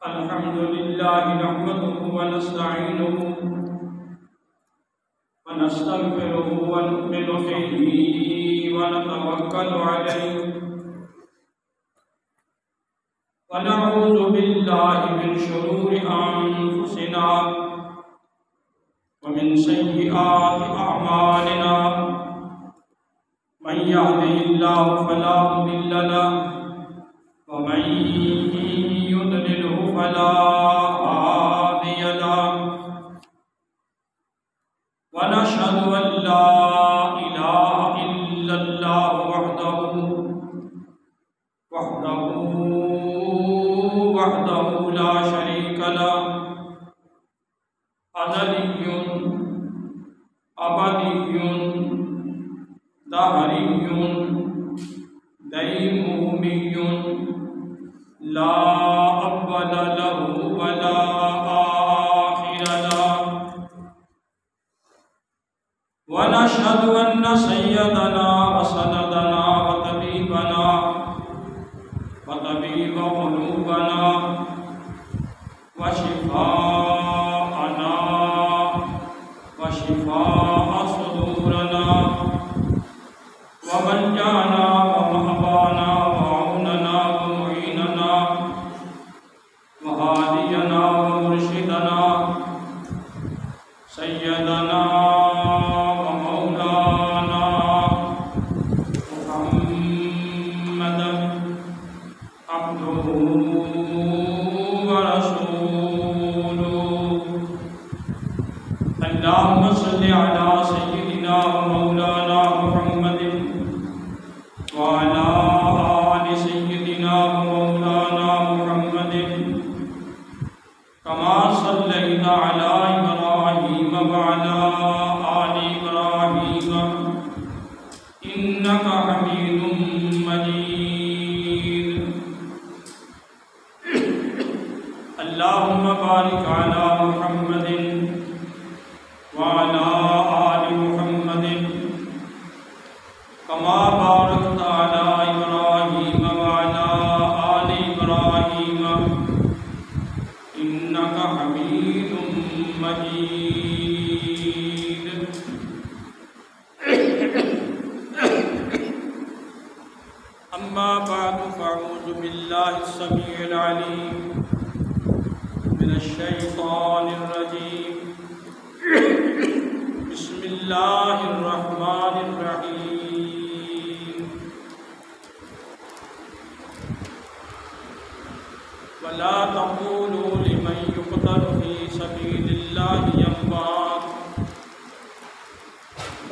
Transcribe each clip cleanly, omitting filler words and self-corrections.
الحمد لله نحمده ونستعينه ونستغفره ونؤمن به ونتوكل عليه ونعوذ بالله من شرور أنفسنا ومن سيئات أعمالنا من يهده الله فلا مضل له ومن يضلله فلا هادي له ونشهد أن لا إله إلا الله وحده لا شريك له أزلي أبدي دهري ديمومي لا أول له ولا آخر له ونشهد أن سيدنا وسندنا وطبيبنا وطبيب قلوبنا وشفاءنا وشفاء صدورنا وملجأنا ومأوانا وعوننا ومعيننا وهادينا ومرشدنا سيدنا ومولانا محمدا عبده ورسوله اللهم صل على سيدنا ومولانا محمد وعلى آل سيدنا ومولانا محمد كما صليت على إبراهيم وعلى آل إبراهيم إنك حميد مجيد اللهم بارك على محمد وعلى آل محمد كما باركت على إبراهيم وعلى آل إبراهيم إنك حميد مجيد أما بعد فأعوذ بالله السميع العليم من الشيطان الرجيم بسم الله الرحمن الرحيم ولا تقولوا لمن يقتل في سبيل الله أموات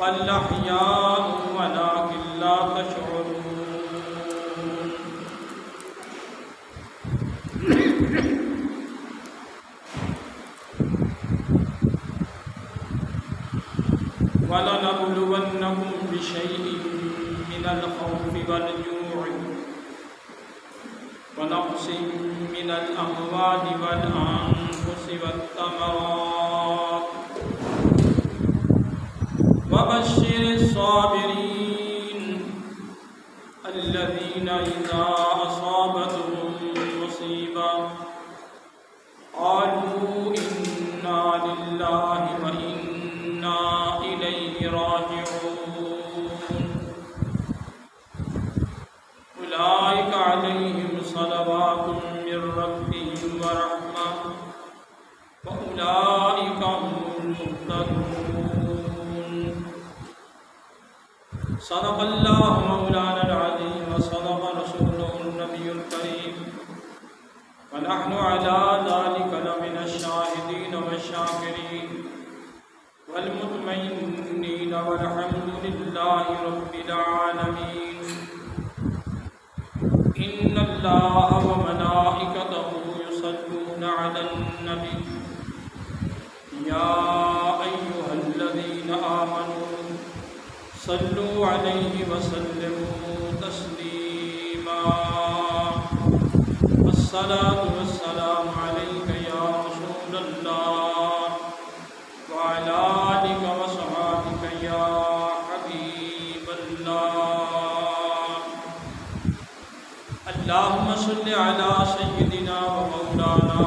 بل أحياء ولكن لا تشعرون ولنبلونكم بشيء من الخوف والجوع ونقص من الأموال والأنفس والثمرات وبشر الصابرين الذين إذا أصابتهم مصيبة قالوا إنا لله وإنا إليه راجعون أولئك عليهم صلوات من ربهم ورحمة وأولئك هم المهتدون صدق الله مولانا العظيم وصدق رسوله النبي الكريم ونحن على ذلك لمن الشاهدين والشاكرين والمطمئنين والحمد لله رب العالمين إن الله وملائكته يصلون على النبي يا أيها الذين آمنوا صلوا عليه وسلموا تسليما الصلاة والسلام عليك يا رسول الله وعلى آلك وصحبك يا حبيب الله اللهم صل على سيدنا ومولانا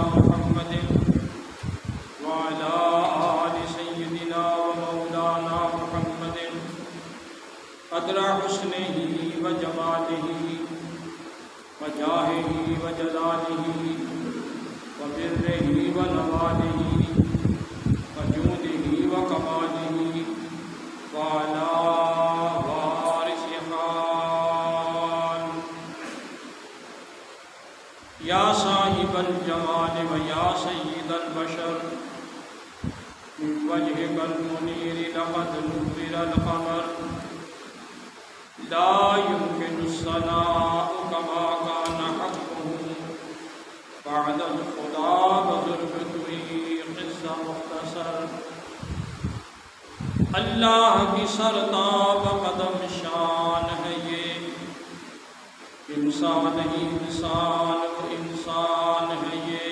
یا صاحب الجمال و یا سید البشر من وجهك المنير لقد نور القمر لا يمكن الثناء كما كان حقه بعد الخدا بضربته قصہ مختصر اللہ کی سرتاب قدم شان ہے یہ انسان ہی انسان و انسان ہے یہ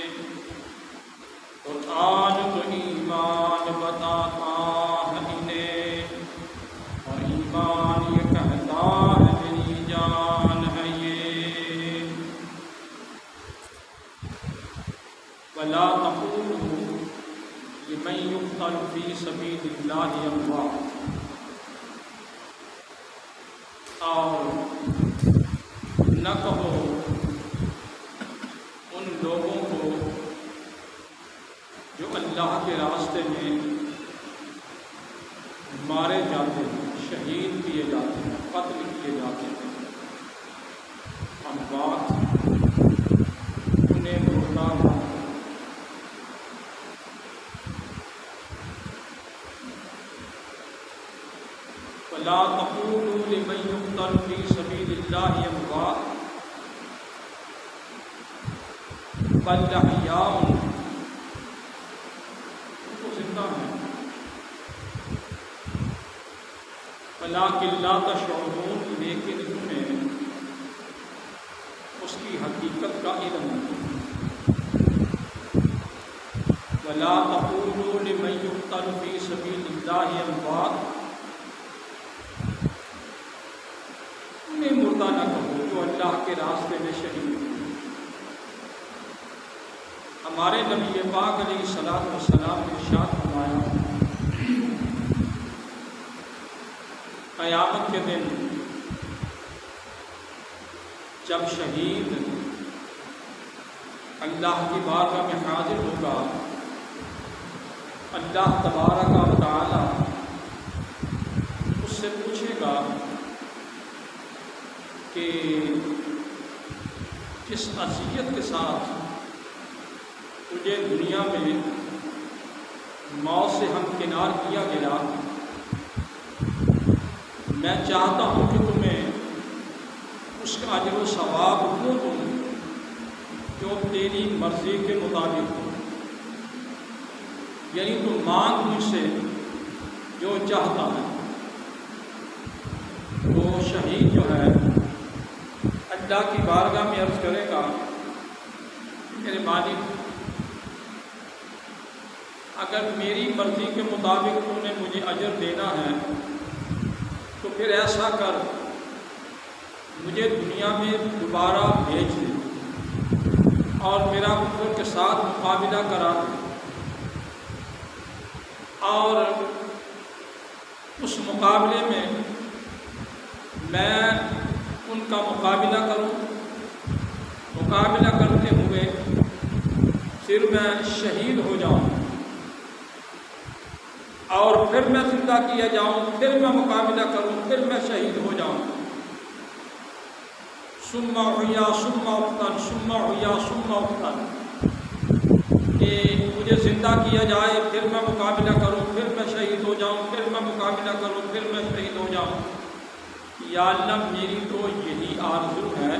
قرآن تو ایمان بتاتا ہے انہیں اور ایمان یہ کہتا ہے میری جان ہے یہ وَلَا تَقُولُوا لِمَنْ يُقْتَلُ فِي سَبِيلِ اللَّهِ أَمْوَاتٌ اور نہ کہو ان لوگوں کو جو اللہ کے راستے میں مارے جاتے ہیں، شہید کیے جاتے ہیں، قتل کیے جاتے ہیں، اموات انہیں مردہ وَلَا تَقُولُوا لِمَنْ يُقْتَلُ فِي سَبِيلِ اللَّهِ أَمْوَاتٌ بَلْ أَحْيَاءٌ وہ زندہ ہیں وَلَٰكِنْ لَا تَشْعُرُونَ لیکن انہیں اس کی حقیقت کا علم نہیں وَلَا تَقُولُوا لِمَنْ يُقْتَلُ فِي سَبِيلِ اللَّهِ أَمْوَاتٌ انہیں مردہ نہ کہو جو اللہ کے راستے میں شہید ہوئے۔ ہمارے نبی پاک علیہ الصلوۃ والسلام نے ارشاد فرمایا قیامت کے دن جب شہید اللہ کی بارگاہ میں حاضر ہوگا، اللہ تبارک و تعالی اس سے پوچھے گا کہ جس اذیت کے ساتھ تجھے دنیا میں موت سے ہمکنار کیا گیا، میں چاہتا ہوں کہ تمہیں اس کا اجر و ثواب وہ دوں جو تیری مرضی کے مطابق ہو، یعنی تم مانگ مجھ سے جو چاہتا ہے۔ وہ شہید جو ہے اللہ کی بارگاہ میں عرض کرے گا میرے مالک اگر میری مرضی کے مطابق تو نے مجھے اجر دینا ہے تو پھر ایسا کر مجھے دنیا میں دوبارہ بھیج دے اور میرا کفر کے ساتھ مقابلہ کرا دے اور اس مقابلے میں میں ان کا مقابلہ کروں، مقابلہ کرتے ہوئے پھر میں شہید ہو جاؤں اور پھر میں زندہ کیا جاؤں، پھر میں مقابلہ کروں، پھر میں شہید ہو جاؤں، ثم احیا ثم اقتل ثم احیا ثم اقتل، کہ مجھے زندہ کیا جائے، پھر میں مقابلہ کروں، پھر میں شہید ہو جاؤں، پھر میں مقابلہ کروں، پھر میں شہید ہو جاؤں۔ یا اللہ میری تو یہی آرزو ہے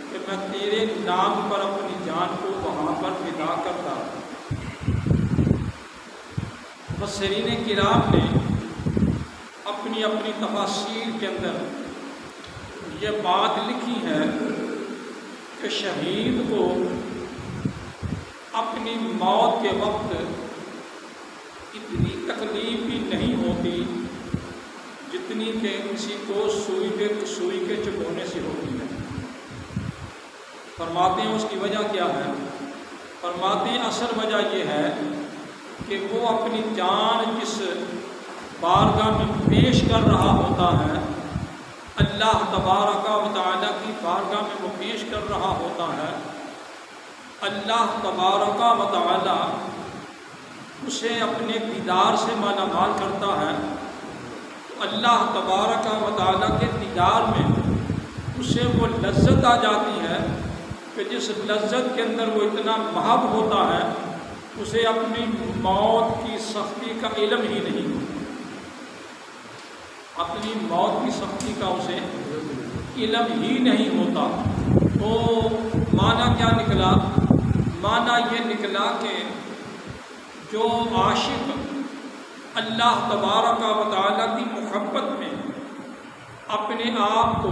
کہ میں تیرے نام پر اپنی جان کو وہاں پر فدا کرتا۔ مفسرین کرام نے اپنی اپنی تفاسیر کے اندر یہ بات لکھی ہے کہ شہید کو اپنی موت کے وقت اتنی تکلیف بھی نہیں ہوتی جتنی کہ کسی کو سوئی کے چبھونے سے ہوتی ہے۔ فرماتے ہیں اس کی وجہ کیا ہے؟ فرماتے ہیں اصل وجہ یہ ہے کہ وہ اپنی جان جس بارگاہ میں پیش کر رہا ہوتا ہے، اللہ تبارک و تعالیٰ کی بارگاہ میں وہ پیش کر رہا ہوتا ہے، اللہ تبارک و تعالیٰ اسے اپنے دیدار سے مالا مال کرتا ہے۔ اللہ تبارک و تعالیٰ کے دیدار میں اسے وہ لذت آ جاتی ہے کہ جس لذت کے اندر وہ اتنا محب ہوتا ہے اسے اپنی موت کی سختی کا علم ہی نہیں، اپنی موت کی سختی کا اسے علم ہی نہیں ہوتا۔ تو معنی کیا نکلا؟ معنی یہ نکلا کہ جو عاشق اللہ تبارک و تعالیٰ کی محبت میں اپنے آپ کو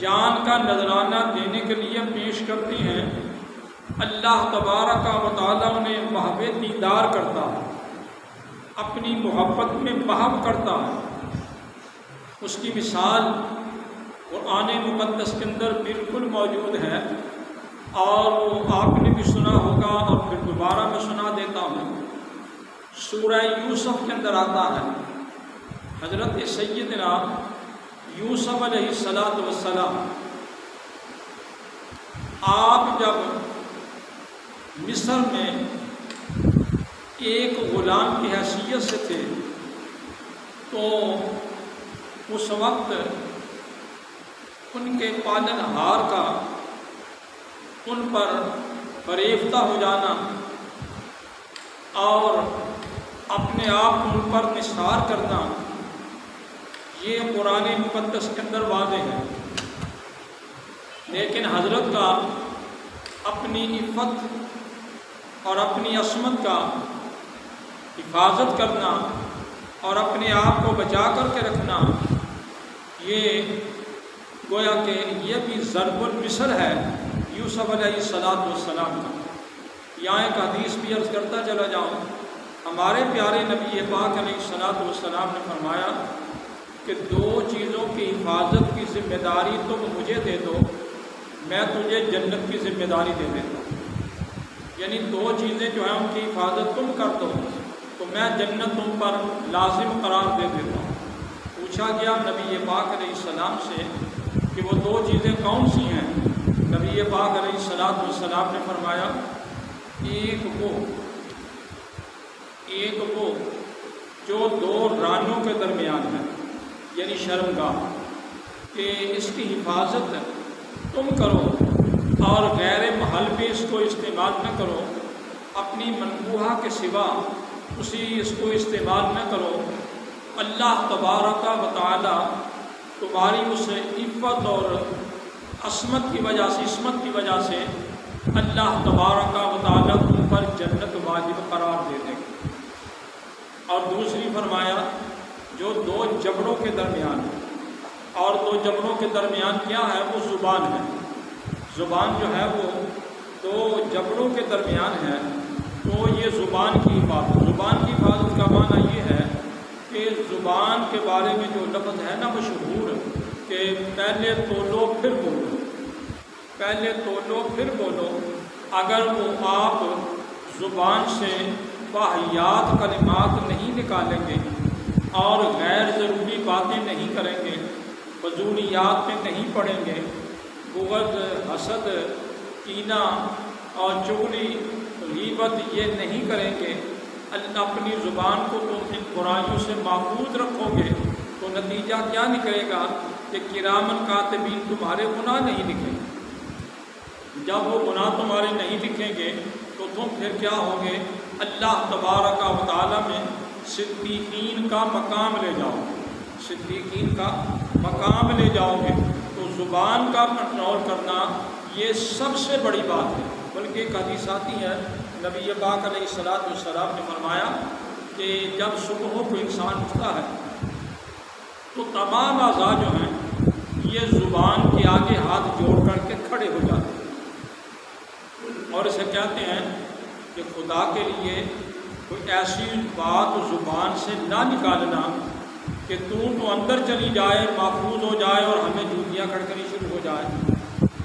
جان کا نذرانہ دینے کے لیے پیش کرتی ہیں، اللہ تبارک و تعالیٰ انہیں محو دیدار کرتا ہے، اپنی محبت میں محو کرتا ہے۔ اس کی مثال قرآن مقدس کے اندر بالکل موجود ہے، اور وہ آپ نے بھی سنا ہوگا اور پھر دوبارہ میں سنا دیتا ہوں۔ سورہ یوسف کے اندر آتا ہے، حضرت سیدنا یوسف علیہ السلام آپ جب مصر میں ایک غلام کی حیثیت سے تھے تو اس وقت ان کے پالن ہار کا ان پر فریفتہ ہو جانا اور اپنے آپ کو ان پر نثار کرنا، یہ قرآن مقدس کے اندر واضح ہے۔ لیکن حضرت کا اپنی عفت اور اپنی عصمت کا حفاظت کرنا اور اپنے آپ کو بچا کر کے رکھنا، یہ گویا کہ یہ بھی ضرب المثل ہے یوسف علیہ السلام کا۔ یہاں ایک حدیث بھی عرض کرتا چلا جاؤں، ہمارے پیارے نبی پاک علیہ السلام نے فرمایا کہ دو چیزوں کی حفاظت کی ذمہ داری تم مجھے دے دو، میں تجھے جنت کی ذمہ داری دے دیتا ہوں۔ یعنی دو چیزیں جو ہیں ان کی حفاظت تم کر دو تو میں جنت تم پر لازم قرار دے دیتا ہوں۔ پوچھا گیا نبی پاک علیہ السلام سے کہ وہ دو چیزیں کون سی ہیں؟ نبی پاک علیہ السلام نے فرمایا ایک وہ جو دو رانوں کے درمیان ہے، یعنی شرمگاہ، کہ اس کی حفاظت تم کرو اور غیر محل پہ اس کو استعمال نہ کرو، اپنی منقوحہ کے سوا اس کو استعمال نہ کرو۔ اللہ تبارک و تعالی تمہاری اس عفت اور عصمت کی وجہ سے اللہ تبارک و تعالی تم پر جنت واجب قرار دے دے گا۔ اور دوسری فرمایا جو دو جبڑوں کے درمیان ہے، اور دو جبڑوں کے درمیان کیا ہے؟ وہ زبان ہے۔ زبان جو ہے وہ دو جبڑوں کے درمیان ہے، تو یہ زبان کی حفاظت کا معنی یہ ہے کہ زبان کے بارے میں جو لفظ ہے نا مشہور کہ پہلے تولو پھر بولو، پہلے تولو پھر بولو، اگر وہ آپ زبان سے واہیات کلمات نہیں نکالیں گے اور غیر ضروری باتیں نہیں کریں گے، فضولیات میں نہیں پڑیں گے، بغض، حسد، کینہ اور چغلی، غیبت یہ نہیں کریں گے، اپنی زبان کو تم ان برائیوں سے محفوظ رکھو گے، تو نتیجہ کیا نکلے گا کہ کرامن کاتبین تمہارے گناہ نہیں لکھیں گے۔ جب وہ گناہ تمہارے نہیں لکھیں گے تو تم پھر کیا ہوگے؟ اللہ تبارک و تعالیٰ میں صدیقین کا مقام لے جاؤ گے، صدیقین کا مقام لے جاؤ گے۔ تو زبان کا کنٹرول کرنا یہ سب سے بڑی بات ہے۔ بلکہ ایک حدیث آتی ہے، نبی پاک علیہ السلام نے فرمایا کہ جب صبح کو انسان اٹھتا ہے تو تمام اعضاء جو ہیں یہ زبان کے آگے ہاتھ جوڑ کر کے کھڑے ہو جاتے ہیں، اور اسے کہتے ہیں کہ خدا کے لیے کوئی ایسی بات زبان سے نہ نکالنا کہ تو اندر چلی جائے، محفوظ ہو جائے اور ہمیں جوتیاں کھڑکنی شروع ہو جائیں،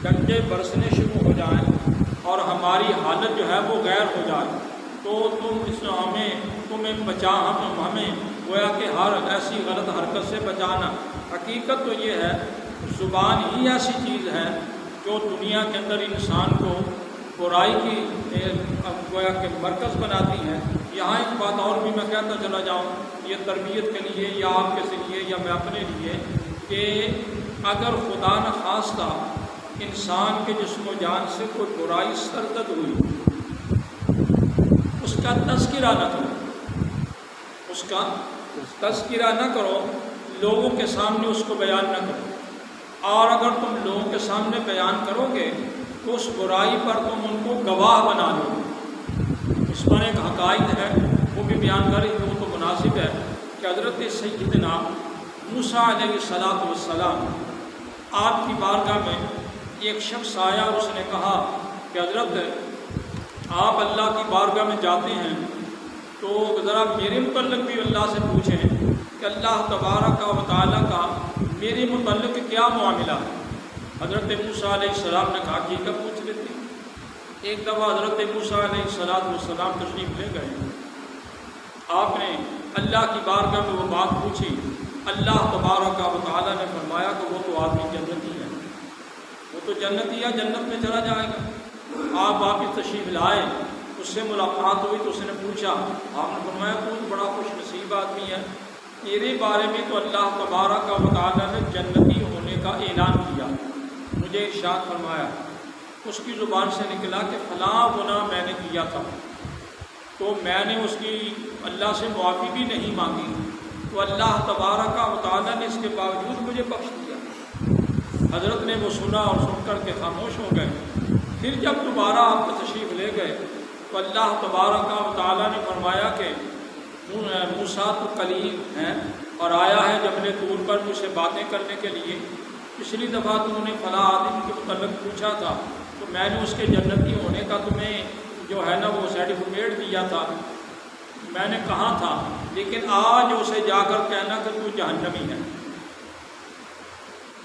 ڈنڈے برسنے شروع ہو جائیں اور ہماری حالت جو ہے وہ غیر ہو جائے، تو تمہیں ہمیں گویا کہ ہر ایسی غلط حرکت سے بچانا۔ حقیقت تو یہ ہے زبان ہی ایسی چیز ہے جو دنیا کے اندر انسان کو برائی کی گویا کہ مرکز بناتی ہے۔ یہاں ایک بات اور بھی میں کہتا چلا جاؤں، یہ تربیت کے لیے یا آپ کے لیے یا میں اپنے لیے، کہ اگر خدا نخواستہ انسان کے جسم و جان سے کوئی برائی سرزد ہوئی، اس کا تذکرہ نہ کرو، اس کا تذکرہ نہ کرو، لوگوں کے سامنے اس کو بیان نہ کرو، اور اگر تم لوگوں کے سامنے بیان کرو گے تو اس برائی پر تم ان کو گواہ بنا لو گے۔ اس پر ایک حقائق ہے، وہ بھی بیان کر رہی، وہ تو مناسب ہے کہ حضرت سیدنا موسیٰ علیہ السلام آپ کی بارگاہ میں ایک شخص آیا اور اس نے کہا کہ حضرت آپ اللہ کی بارگاہ میں جاتے ہیں تو ذرا میرے متعلق بھی اللہ سے پوچھیں کہ اللہ تبارک و تعالیٰ کا میرے متعلق کیا معاملہ ہے۔ حضرت موسیٰ علیہ السلام نے کہا ٹھیک ہے پوچھ لیتے۔ ایک دفعہ حضرت موسیٰ علیہ السلام تشریف لے گئے، آپ نے اللہ کی بارگاہ میں وہ بات پوچھی، اللہ تبارک و تعالیٰ نے فرمایا کہ وہ تو آدمی جنتی ہے، وہ تو جنتی ہے، جنت میں چلا جائے گا۔ آپ واپس تشریف لائے، اس سے ملاقات ہوئی تو اس نے پوچھا، آپ نے فرمایا تو بڑا خوش نصیب آدمی ہے، تیرے بارے میں تو اللہ تبارک و تعالیٰ نے جنتی ہونے کا اعلان کیا، مجھے ارشاد فرمایا، اس کی زبان سے نکلا کہ فلاں گناہ میں نے کیا تھا تو میں نے اس کی اللہ سے معافی بھی نہیں مانگی، تو اللہ تبارک و تعالیٰ نے اس کے باوجود مجھے بخش دیا۔ حضرت نے وہ سنا اور سن کر کے خاموش ہو گئے۔ پھر جب دوبارہ آپ تشریف لے گئے تو اللہ تبارک و تعالیٰ نے فرمایا کہ موسیٰ تو کلیم ہیں اور آیا ہے جبل طور پر مجھ سے باتیں کرنے کے لیے، پچھلی دفعہ تم نے فلاں آدمی کے متعلق پوچھا تھا تو میں نے اس کے جنتی ہونے کا تمہیں جو ہے نا وہ سرٹیفکیٹ دیا تھا، میں نے کہا تھا، لیکن آج اسے جا کر کہنا کہ تو جہنمی ہے،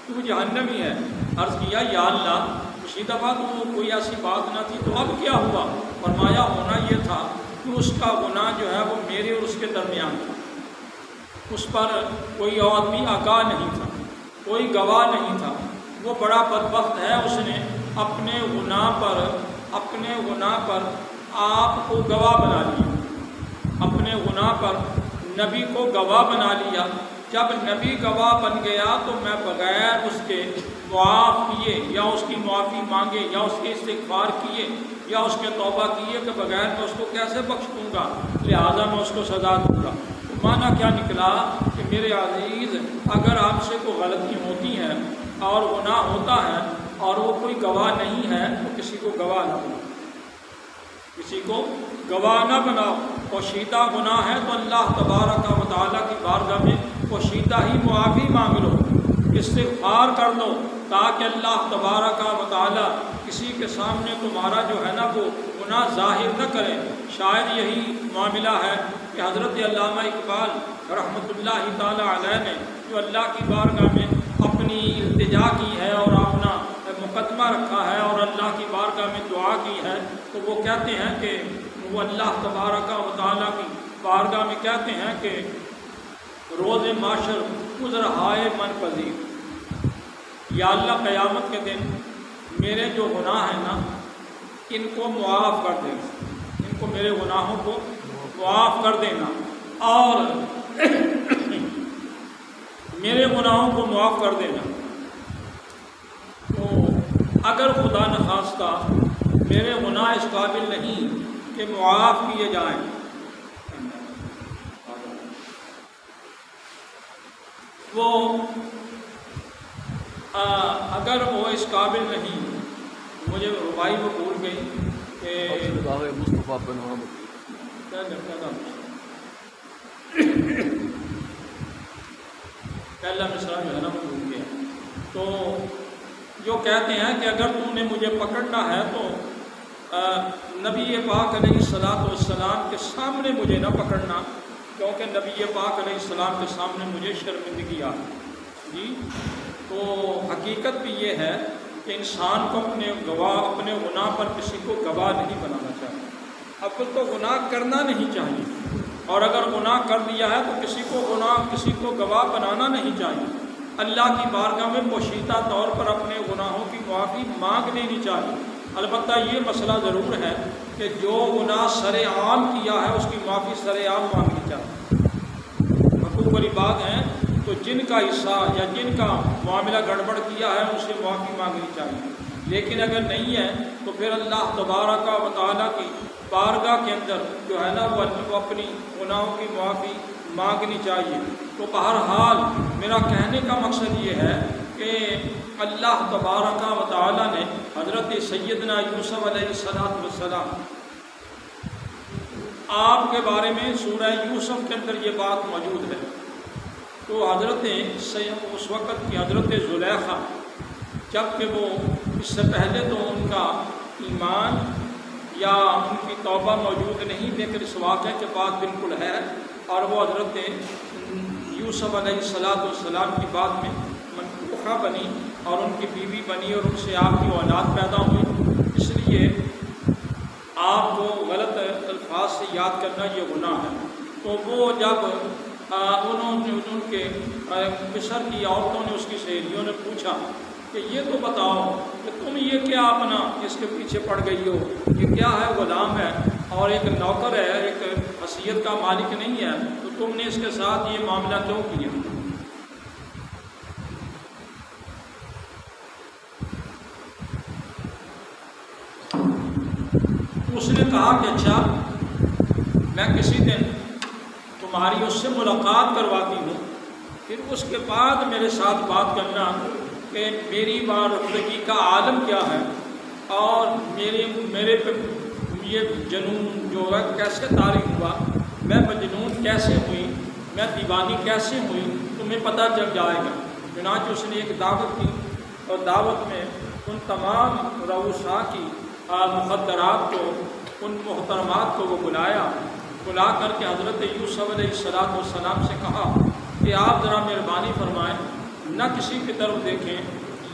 تو جہنمی ہے۔ عرض کیا یا اللہ پچھلی دفعہ تو کوئی ایسی بات نہ تھی تو اب کیا ہوا؟ فرمایا ہونا یہ تھا کہ اس کا گناہ جو ہے وہ میرے اور اس کے درمیان تھا، اس پر کوئی آدمی آگاہ نہیں تھا، کوئی گواہ نہیں تھا، وہ بڑا بدبخت ہے، اس نے اپنے گناہ پر آپ کو گواہ بنا لیا، اپنے گناہ پر نبی کو گواہ بنا لیا۔ جب نبی گواہ بن گیا تو میں بغیر اس کے معاف کیے یا اس کی معافی مانگے یا اس کے استغفار کیے یا اس کے توبہ کیے کہ بغیر میں اس کو کیسے بخش دوں گا، لہذا میں اس کو سزا دوں گا۔ معنی کیا نکلا کہ میرے عزیز، اگر آپ سے کوئی غلطی ہوتی ہے اور گناہ ہوتا ہے اور وہ کوئی گواہ نہیں ہے تو کسی کو گواہ نہ بناؤ، کسی کو گواہ نہ بناؤ۔ پوشیدہ گناہ ہے تو اللہ تبارک و تعالیٰ کی بارگاہ میں پوشیدہ ہی معافی مانگ لو، استغفار کر لو، تاکہ اللہ تبارک و تعالیٰ کسی کے سامنے تمہارا جو ہے نا وہ گناہ ظاہر نہ کرے۔ شاید یہی معاملہ ہے کہ حضرت علامہ اقبال رحمۃ اللہ تعالیٰ علیہ نے جو اللہ کی بارگاہ میں اپنی التجا کی ہے اور اپنا مقدمہ رکھا ہے اور اللہ کی بارگاہ میں دعا کی ہے، تو وہ کہتے ہیں کہ وہ اللہ تبارک و تعالیٰ کی بارگاہ میں کہتے ہیں کہ روز معاشر عذر ہائے من پذیر، یا اللہ قیامت کے دن میرے جو گناہ ہیں نا ان کو معاف کر دینا، ان کو میرے گناہوں کو معاف کر دینا، اور میرے گناہوں کو معاف کر دینا۔ تو اگر خدا نخواستہ میرے گناہ اس قابل نہیں کہ معاف کیے جائیں، وہ اگر وہ اس قابل نہیں، مجھے ربائی وہ بھول گئی کہ مصطفیٰ بن محمد پہلا مصرع جو ہے نا وہ بھول گیا، تو جو کہتے ہیں کہ اگر تم نے مجھے پکڑنا ہے تو نبی پاک علیہ السلام کے سامنے مجھے نہ پکڑنا، کیونکہ نبی پاک علیہ السلام کے سامنے مجھے شرمندگی آ جی۔ تو حقیقت بھی یہ ہے کہ انسان کو اپنے گناہ پر کسی کو گواہ نہیں بنانا چاہیے، اب تو گناہ کرنا نہیں چاہیے، اور اگر گناہ کر دیا ہے تو کسی کو گواہ بنانا نہیں چاہیے۔ اللہ کی بارگاہ میں پوشیدہ طور پر اپنے گناہوں کی معافی مانگ لینی چاہیے۔ البتہ یہ مسئلہ ضرور ہے کہ جو گناہ سر عام کیا ہے اس کی معافی سر عام مانگنی چاہیے۔ حقوق والی بات ہے تو جن کا حصہ یا جن کا معاملہ گڑبڑ کیا ہے اسے معافی مانگنی چاہیے، لیکن اگر نہیں ہے تو پھر اللہ تبارک و تعالیٰ کی بارگاہ کے اندر جو ہے نا وہ اپنی گناہوں کی معافی مانگنی چاہیے۔ تو بہرحال میرا کہنے کا مقصد یہ ہے کہ اللہ تبارک و تعالیٰ نے حضرت سیدنا یوسف علیہ السلام آپ کے بارے میں سورہ یوسف کے اندر یہ بات موجود ہے۔ تو حضرت اس وقت کی حضرت زلیخا جب کہ وہ اس سے پہلے تو ان کا ایمان یا ان کی توبہ موجود نہیں، لیکن اس واقعے کے بعد بالکل ہے، اور وہ حضرت یوسف علیہ السلام کی بات میں منسوخہ بنی اور ان کی بیوی بنی اور ان سے آپ کی اولاد پیدا ہوئی۔ اس لیے آپ کو غلط الفاظ سے یاد کرنا یہ گناہ ہے۔ تو وہ جب ان کے مصر کی عورتوں نے، اس کی سہیلیوں نے پوچھا کہ یہ تو بتاؤ کہ تم یہ کیا اپنا اس کے پیچھے پڑ گئی ہو، یہ کیا ہے؟ غلام ہے اور ایک نوکر ہے، ایک حیثیت کا مالک نہیں ہے، تو تم نے اس کے ساتھ یہ معاملہ کیوں کیا؟ اس نے کہا کہ اچھا میں کسی دن تمہاری اس سے ملاقات کرواتی ہوں، پھر اس کے بعد میرے ساتھ بات کرنا کہ میری بارگاہی کا عالم کیا ہے اور میرے پہ یہ جنون جو ہے کیسے طاری ہوا، میں مجنون کیسے ہوئی، میں دیوانی کیسے ہوئی، تمہیں پتہ چل جائے گا۔ چنانچہ اس نے ایک دعوت کی اور دعوت میں ان تمام رؤساء کی مخدرات کو، ان محترمات کو وہ بلا کر کے حضرت یوسف علیہ السلام سے کہا کہ آپ ذرا مہربانی فرمائیں، نہ کسی کی طرف دیکھیں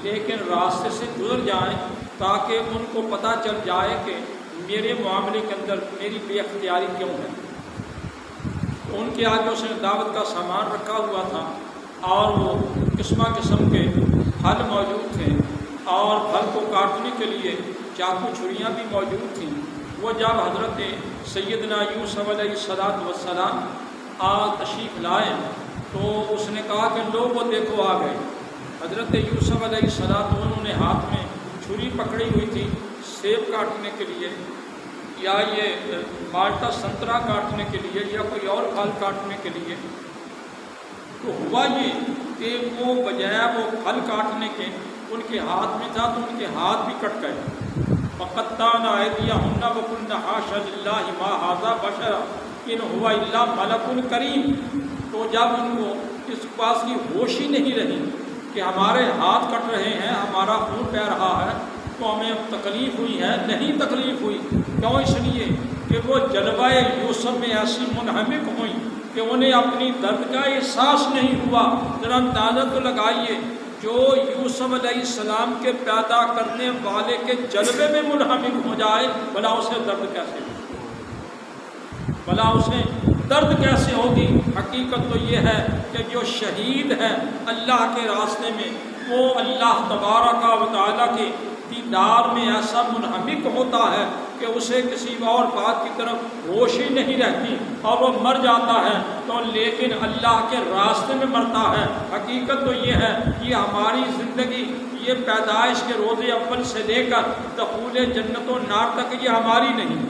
لیکن راستے سے گزر جائیں تاکہ ان کو پتہ چل جائے کہ میرے معاملے کے اندر میری بے اختیاری کیوں ہے۔ ان کے آگے اس نے دعوت کا سامان رکھا ہوا تھا اور وہ قسم قسم کے پھل موجود تھے اور پھل کو کاٹنے کے لیے چاقو چھریاں بھی موجود تھیں۔ وہ جب حضرت سیدنا یوسف علیہ السلام تشریف لائے تو اس نے کہا کہ لوگ وہ دیکھو آ گئے۔ حضرت یوسف علیہ السلام انہوں نے ہاتھ میں چھری پکڑی ہوئی تھی سیب کاٹنے کے لیے یا یہ مالٹا سنترا کاٹنے کے لیے یا کوئی اور پھل کاٹنے کے لیے۔ تو ہوا یہ کہ وہ بجائے وہ پھل کاٹنے کے ان کے ہاتھ میں تھا تو ان کے ہاتھ بھی کٹ گئے۔ فَقَطَّعْنَا أَيْدِيَهُنَّ وَقُلْنَا حَاشَ لِلَّهِ مَا هَٰذَا بَشَرٌ إِنْ هُوَ إِلَّا مَلَكٌ كَرِيمٌ۔ تو جب ان کو اس بات کی ہوش ہی نہیں رہی کہ ہمارے ہاتھ کٹ رہے ہیں، ہمارا خون بہہ رہا ہے، تو ہمیں تکلیف ہوئی ہے؟ نہیں تکلیف ہوئی، کیوں؟ اس لیے کہ وہ جلوہ یوسف میں ایسی منہمک ہوئیں کہ انہیں اپنی درد کا احساس نہیں ہوا۔ ذرا اندازہ تو لگائیے، جو یوسف علیہ السلام کے پیدا کرنے والے کے جلوے میں منہمک ہو جائے، بھلا اسے درد کیسے ہوگی؟ بھلا اسے درد کیسے ہوگی؟ حقیقت تو یہ ہے کہ جو شہید ہے اللہ کے راستے میں، وہ اللہ تبارک و تعالیٰ کے دیدار میں ایسا منہمک ہوتا ہے کہ اسے کسی اور بات کی طرف ہوش ہی نہیں رہتی اور وہ مر جاتا ہے، تو لیکن اللہ کے راستے میں مرتا ہے۔ حقیقت تو یہ ہے کہ ہماری زندگی یہ پیدائش کے روز اول سے لے کر دخول جنت و نار تک یہ ہماری نہیں،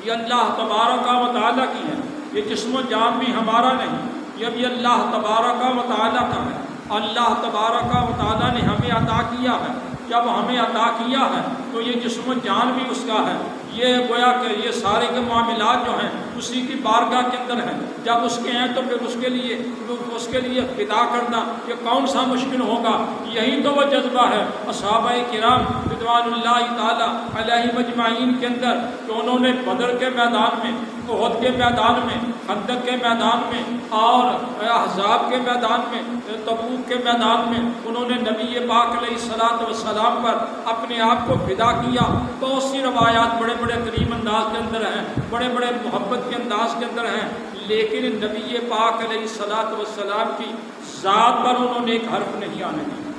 یہ اللہ تبارک و تعالیٰ کی ہے۔ یہ جسم و جان بھی ہمارا نہیں، یہ بھی اللہ تبارک و تعالیٰ کا ہے۔ اللہ تبارک و تعالیٰ نے ہمیں عطا کیا ہے، جب ہمیں عطا کیا ہے تو یہ جسم و جان بھی اس کا ہے۔ یہ گویا کہ یہ سارے کے معاملات جو ہیں اسی کی بارگاہ کے اندر ہیں، جب اس کے ہیں تو پھر اس کے لیے فدا کرنا یہ کون سا مشکل ہوگا؟ یہی تو وہ جذبہ ہے اصحابہ کرام رضوان اللہ تعالیٰ علیہ مجمعین کے اندر، کہ انہوں نے بدر کے میدان میں، احد کے میدان میں، خندق کے میدان میں اور احزاب کے میدان میں، تبوک کے میدان میں انہوں نے نبی پاک علیہ السلام پر اپنے آپ کو فدا کیا۔ بہت سی روایات بڑے بڑے کریم انداز کے اندر ہیں، بڑے بڑے محبت کے انداز کے اندر ہیں، لیکن نبی پاک علیہ السلام کی ذات پر انہوں نے ایک حرف نہیں آنے دیا۔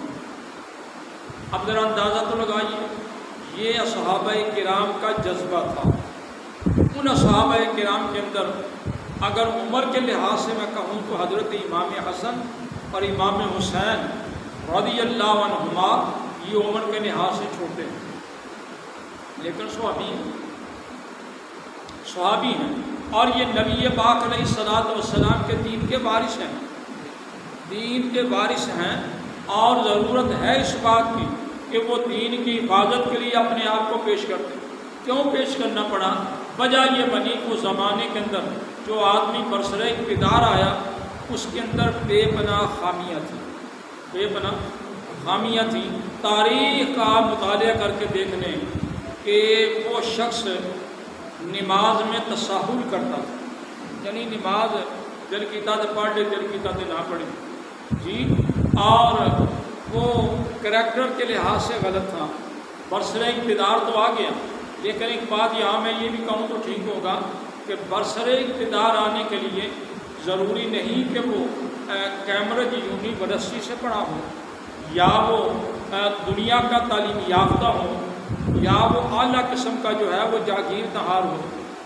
اب ذرا اندازہ تو لگائیے، یہ اصحابہ کرام کا جذبہ تھا۔ ان اصحابہ کرام کے اندر اگر عمر کے لحاظ سے میں کہوں تو حضرت امام حسن اور امام حسین رضی اللہ عنہما یہ عمر کے لحاظ سے چھوٹے ہیں لیکن صحابی ہیں، اور یہ نبی پاک علیہ الصلوۃ والسلام کے دین کے وارث ہیں، دین کے وارث ہیں، اور ضرورت ہے اس بات کی کہ وہ دین کی حفاظت کے لیے اپنے آپ کو پیش کرتے ہیں۔ کیوں پیش کرنا پڑا؟ وجہ یہ بنی کہ اس زمانے کے اندر جو آدمی برسر اقتدار آیا اس کے اندر بے پناہ خامیاں تھیں، بے پناہ خامیاں تھیں۔ تاریخ کا مطالعہ کر کے دیکھ لیں کہ وہ شخص نماز میں تساہل کرتا تھا، یعنی نماز دل کیتا تو پڑھ لے، دل کیتا تو نہ پڑھے جی، اور وہ کریکٹر کے لحاظ سے غلط تھا۔ برسر اقتدار تو آ گیا، لیکن ایک بات یہاں میں یہ بھی کہوں تو ٹھیک ہوگا کہ برسر اقتدار آنے کے لیے ضروری نہیں کہ وہ کیمبرج یونیورسٹی سے پڑھا ہو، یا وہ دنیا کا تعلیم یافتہ ہو، یا وہ اعلیٰ قسم کا جو ہے وہ جاگیر دار ہو،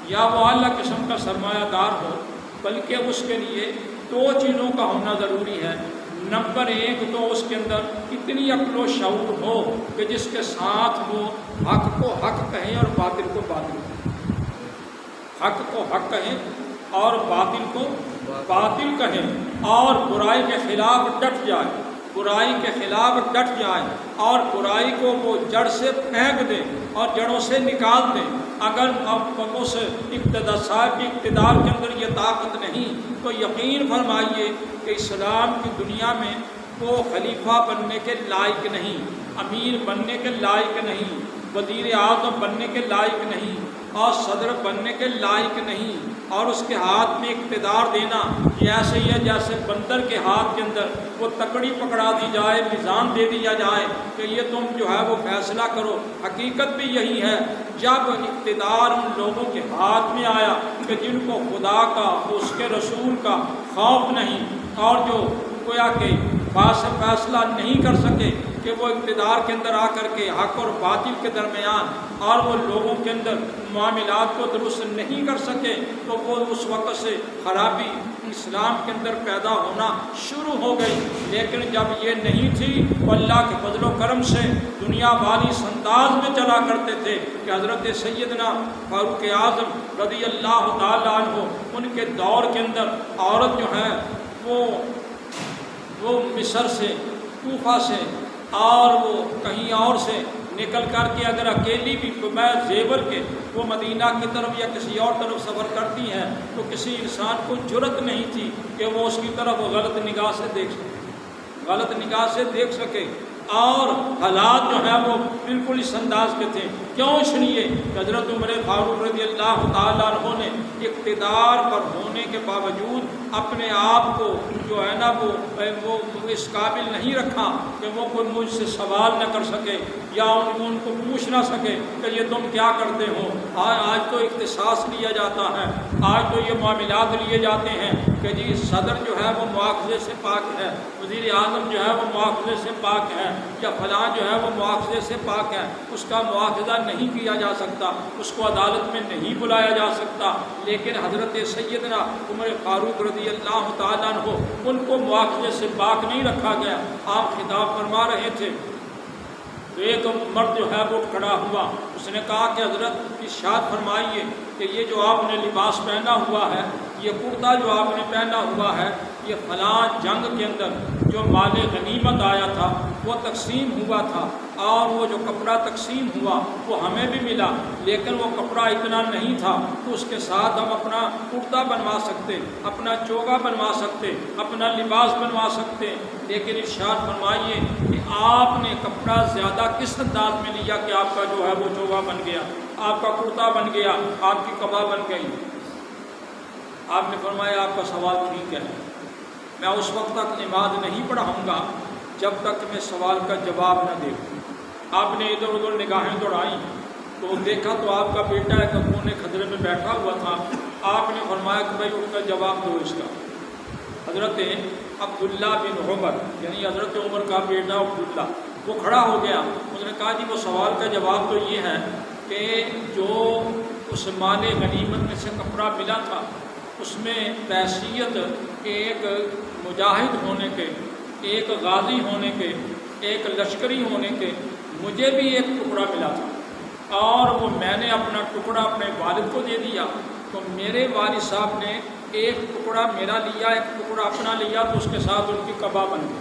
یا وہ اعلیٰ قسم کا سرمایہ دار ہو، بلکہ اس کے لیے دو چیزوں کا ہونا ضروری ہے۔ نمبر ایک تو اس کے اندر اتنی عقل و شعور ہو کہ جس کے ساتھ وہ حق کو حق کہیں اور باطل کو باطل کہیں، حق کو حق کہیں اور باطل کو باطل کہیں، اور برائی کے خلاف ڈٹ جائے، برائی کے خلاف ڈٹ جائے، اور برائی کو وہ جڑ سے پھینک دیں اور جڑوں سے نکال دیں۔ اگر اس صاحب اقتدار کے اندر یہ طاقت نہیں تو یقین فرمائیے کہ اسلام کی دنیا میں وہ خلیفہ بننے کے لائق نہیں، امیر بننے کے لائق نہیں، وزیر اعظم بننے کے لائق نہیں، اور صدر بننے کے لائق نہیں، اور اس کے ہاتھ میں اقتدار دینا یہ ایسے ہی ہے جیسے بندر کے ہاتھ کے اندر وہ تکڑی پکڑا دی جائے، میزان دے دیا جائے کہ یہ تم جو ہے وہ فیصلہ کرو۔ حقیقت بھی یہی ہے، جب اقتدار ان لوگوں کے ہاتھ میں آیا کہ جن کو خدا کا، اس کے رسول کا خوف نہیں، اور جو گویا کہ فیصلہ نہیں کر سکے کہ وہ اقتدار کے اندر آ کر کے حق اور باطل کے درمیان اور وہ لوگوں کے اندر معاملات کو درست نہیں کر سکے، تو وہ اس وقت سے خرابی اسلام کے اندر پیدا ہونا شروع ہو گئی۔ لیکن جب یہ نہیں تھی تو اللہ کے فضل و کرم سے دنیا والی اس انداز میں چلا کرتے تھے کہ حضرت سیدنا فاروق اعظم رضی اللہ تعالیٰ عنہ ان کے دور کے اندر عورت جو ہے وہ مصر سے، کوفہ سے، اور وہ کہیں اور سے نکل کر کے اگر اکیلی بھی بغیر زیور کے وہ مدینہ کی طرف یا کسی اور طرف سفر کرتی ہیں تو کسی انسان کو جرأت نہیں تھی کہ وہ اس کی طرف غلط نگاہ سے دیکھ سکے، اور حالات جو ہے وہ بالکل اس انداز کے تھے۔ کیوں؟ اس لیے حضرت عمر فاروق رضی اللہ تعالیٰ عنہ نے اقتدار پر ہونے کے باوجود اپنے آپ کو جو ہے نا وہ اس قابل نہیں رکھا کہ وہ کوئی مجھ سے سوال نہ کر سکے یا ان کو پوچھ نہ سکے کہ یہ تم کیا کرتے ہو۔ آج تو اختصاص لیا جاتا ہے، آج تو یہ معاملات لیے جاتے ہیں کہ جی صدر جو ہے وہ مواخذے سے پاک ہے، وزیر اعظم جو ہے وہ مواخذے سے پاک ہے، یا فلاں جو ہے وہ مواخذے سے پاک ہے، اس کا مواخذہ نہیں کیا جا سکتا، اس کو عدالت میں نہیں بلایا جا سکتا۔ لیکن حضرت سیدنا عمر فاروق رضی اللہ تعالیٰ عنہ ان کو مواخذے سے پاک نہیں رکھا گیا۔ آپ خطاب فرما رہے تھے تو ایک مرد جو ہے وہ کھڑا ہوا، اس نے کہا کہ حضرت ارشاد فرمائیے کہ یہ جو آپ نے لباس پہنا ہوا ہے، یہ کرتا جو آپ نے پہنا ہوا ہے، یہ فلاں جنگ کے اندر جو مال غنیمت آیا تھا وہ تقسیم ہوا تھا، اور وہ جو کپڑا تقسیم ہوا وہ ہمیں بھی ملا، لیکن وہ کپڑا اتنا نہیں تھا تو اس کے ساتھ ہم اپنا کرتا بنوا سکتے، اپنا چوگا بنوا سکتے، اپنا لباس بنوا سکتے۔ لیکن ارشاد فرمائیے کہ آپ نے کپڑا زیادہ کس انداز میں لیا کہ آپ کا جو ہے وہ چوگا بن گیا، آپ کا کرتا بن گیا، آپ کی قبا بن گئی۔ آپ نے فرمایا آپ کا سوال ٹھیک ہے، میں اس وقت تک نماز نہیں پڑھاؤں گا جب تک میں سوال کا جواب نہ دیکھوں۔ آپ نے ادھر ادھر نگاہیں دوڑائیں تو دیکھا تو آپ کا بیٹا ایک کونے خدرے میں بیٹھا ہوا تھا۔ آپ نے فرمایا کہ بھائی اٹھ کر جواب دو اس کا۔ حضرت عبداللہ بن عمر یعنی حضرت عمر کا بیٹا عبداللہ وہ کھڑا ہو گیا، اس نے کہا جی وہ سوال کا جواب تو یہ ہے کہ جو اس مال غنیمت میں سے کپڑا ملا تھا اس میں بحیثیت ایک مجاہد ہونے کے، ایک غازی ہونے کے، ایک لشکری ہونے کے مجھے بھی ایک ٹکڑا ملا تھا اور وہ میں نے اپنا ٹکڑا اپنے والد کو دے دیا، تو میرے والد صاحب نے ایک ٹکڑا میرا لیا، ایک ٹکڑا اپنا لیا، تو اس کے ساتھ ان کی کبا بن گئی،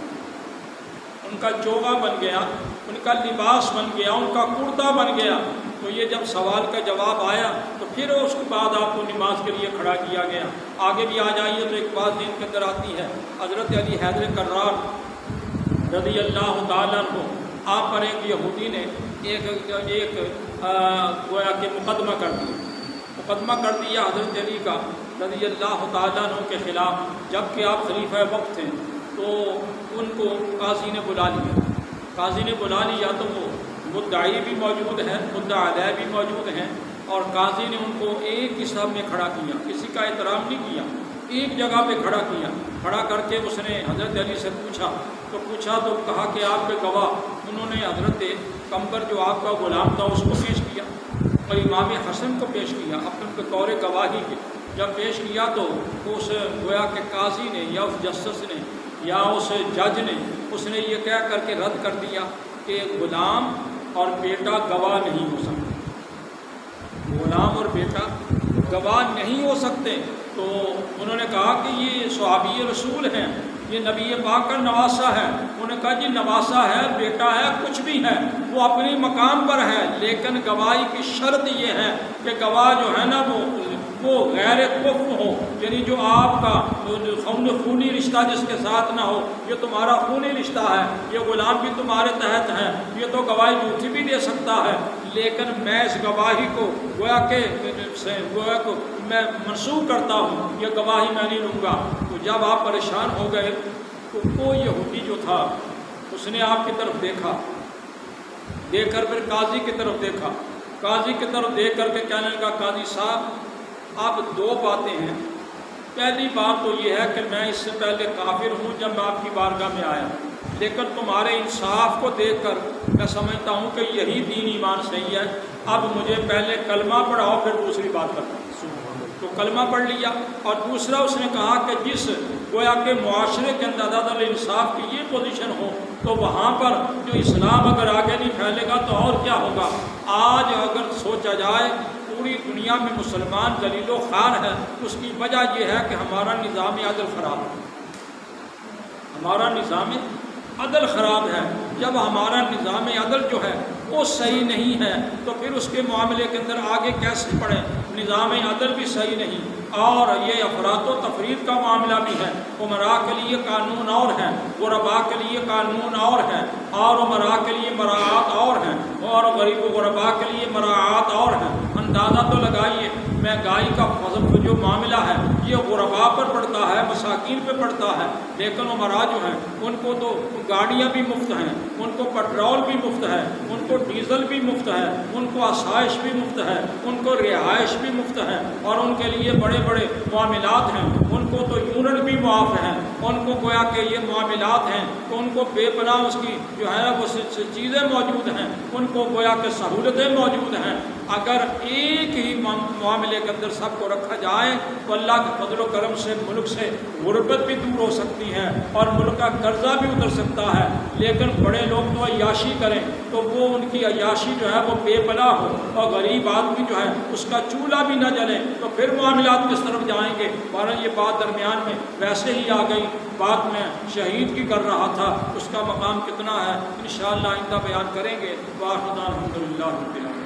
ان کا چوغا بن گیا، ان کا لباس بن گیا، ان کا کرتا بن گیا۔ تو یہ جب سوال کا جواب آیا تو پھر اس کے بعد آپ کو نماز کے لیے کھڑا کیا گیا۔ آگے بھی آ جائیے تو ایک بات دین کے اندر آتی ہے، حضرت علی حیدر کرار رضی اللہ تعالیٰ عنہ آپ پر ایک یہودی نے ایک گویا کہ مقدمہ کر دیا حضرت علی کا رضی اللہ تعالیٰ عنہ کے خلاف، جب کہ آپ خلیفہ وقت تھے۔ تو ان کو قاضی نے بلا لیا، تو وہ مدعی بھی موجود ہیں، مدعا علیہ بھی موجود ہیں، اور قاضی نے ان کو ایک ہی صف میں کھڑا کیا، کسی کا احترام نہیں کیا، ایک جگہ پہ کھڑا کر کے اس نے حضرت علی سے پوچھا تو کہا کہ آپ کے گواہ، انہوں نے حضرت قمبر جو آپ کا غلام تھا اس کو پیش کیا اور امام حسن کو پیش کیا، اپنے بطور گواہی کے جب پیش کیا تو اس گویا کہ قاضی نے یا اس جسٹس نے یا اس جج نے اس نے یہ کہہ کر کے رد کر دیا کہ غلام اور بیٹا گواہ نہیں ہو سکتے، غلام اور بیٹا گواہ نہیں ہو سکتے۔ تو انہوں نے کہا کہ یہ صحابی رسول ہیں، یہ نبی پاک کا نواسہ ہے۔ انہوں نے کہا جی نواسہ ہے، بیٹا ہے، کچھ بھی ہے، وہ اپنی مقام پر ہے، لیکن گواہی کی شرط یہ ہے کہ گواہ جو ہے نا وہ غیر کفر ہو، یعنی جو آپ کا خونی رشتہ جس کے ساتھ نہ ہو، یہ تمہارا خونی رشتہ ہے، یہ غلام بھی تمہارے تحت ہے، یہ تو گواہی جھوٹی بھی دے سکتا ہے، لیکن میں اس گواہی کو گویا کو میں منسوخ کرتا ہوں، یہ گواہی میں نہیں لوں گا۔ تو جب آپ پریشان ہو گئے تو وہ یہودی جو تھا اس نے آپ کی طرف دیکھ کر پھر قاضی کی طرف دیکھا، قاضی کی طرف دیکھ کر کے کہنے لگا قاضی صاحب آپ دو باتیں ہیں، پہلی بات تو یہ ہے کہ میں اس سے پہلے کافر ہوں جب میں آپ کی بارگاہ میں آیا، لیکن تمہارے انصاف کو دیکھ کر میں سمجھتا ہوں کہ یہی دین ایمان صحیح ہے، اب مجھے پہلے کلمہ پڑھاؤ پھر دوسری بات کرتا ہوں۔ تو کلمہ پڑھ لیا، اور دوسرا اس نے کہا کہ جس گویا کہ معاشرے کے اندر عدل انصاف کی یہ پوزیشن ہو تو وہاں پر جو اسلام اگر آگے نہیں پھیلے گا تو اور کیا ہوگا۔ آج اگر سوچا جائے پوری دنیا میں مسلمان ذلیل و خوار ہے، اس کی وجہ یہ ہے کہ ہمارا نظام عدل خراب ہے، ہمارا نظام عدل خراب ہے۔ جب ہمارا نظام عدل جو ہے وہ صحیح نہیں ہے تو پھر اس کے معاملے کے اندر آگے کیسے بڑھیں۔ نظام عدل بھی صحیح نہیں، اور یہ افراد و تفرید کا معاملہ بھی ہے، امراء کے لیے قانون اور ہیں، غرباء کے لیے قانون اور ہیں، اور امراء کے لیے مراعات اور ہیں، اور غریب و غرباء کے لیے مراعات اور ہیں۔ اندازہ تو لگائیے مہنگائی کا جو معاملہ ہے یہ غرباء پر پڑتا ہے، مساکین پہ پڑتا ہے، لیکن امراء جو ہیں ان کو تو گاڑیاں بھی مفت ہیں، ان کو پیٹرول بھی مفت ہے، ان کو ڈیزل بھی مفت ہے، ان کو آسائش بھی مفت ہے، ان کو رہائش بھی مفت ہے، اور ان کے لیے بڑے بڑے معاملات ہیں، ان کو تو یونٹ بھی معاف ہیں، ان کو گویا کہ یہ معاملات ہیں تو ان کو بے پناہ اس کی جو ہے وہ چیزیں موجود ہیں، ان کو گویا کہ سہولتیں موجود ہیں۔ اگر ایک ہی معاملے کے اندر سب کو رکھا جائے تو اللہ کے فضل و کرم سے ملک سے غربت بھی دور ہو سکتی ہے اور ملک کا قرضہ بھی اتر سکتا ہے، لیکن بڑے لوگ تو عیاشی کریں تو وہ ان کی عیاشی جو ہے وہ بے پناہ ہو، اور غریب آدمی جو ہے اس کا چولہا بھی نہ جلے تو پھر معاملات کس طرف جائیں گے۔ بہرحال یہ بات درمیان میں ویسے ہی آ گئی، بات میں شہید کی کر رہا تھا، اس کا مقام کتنا ہے انشاءاللہ آئندہ بیان کریں گے۔ وآخر دعوانا الحمدللہ رب العالمین۔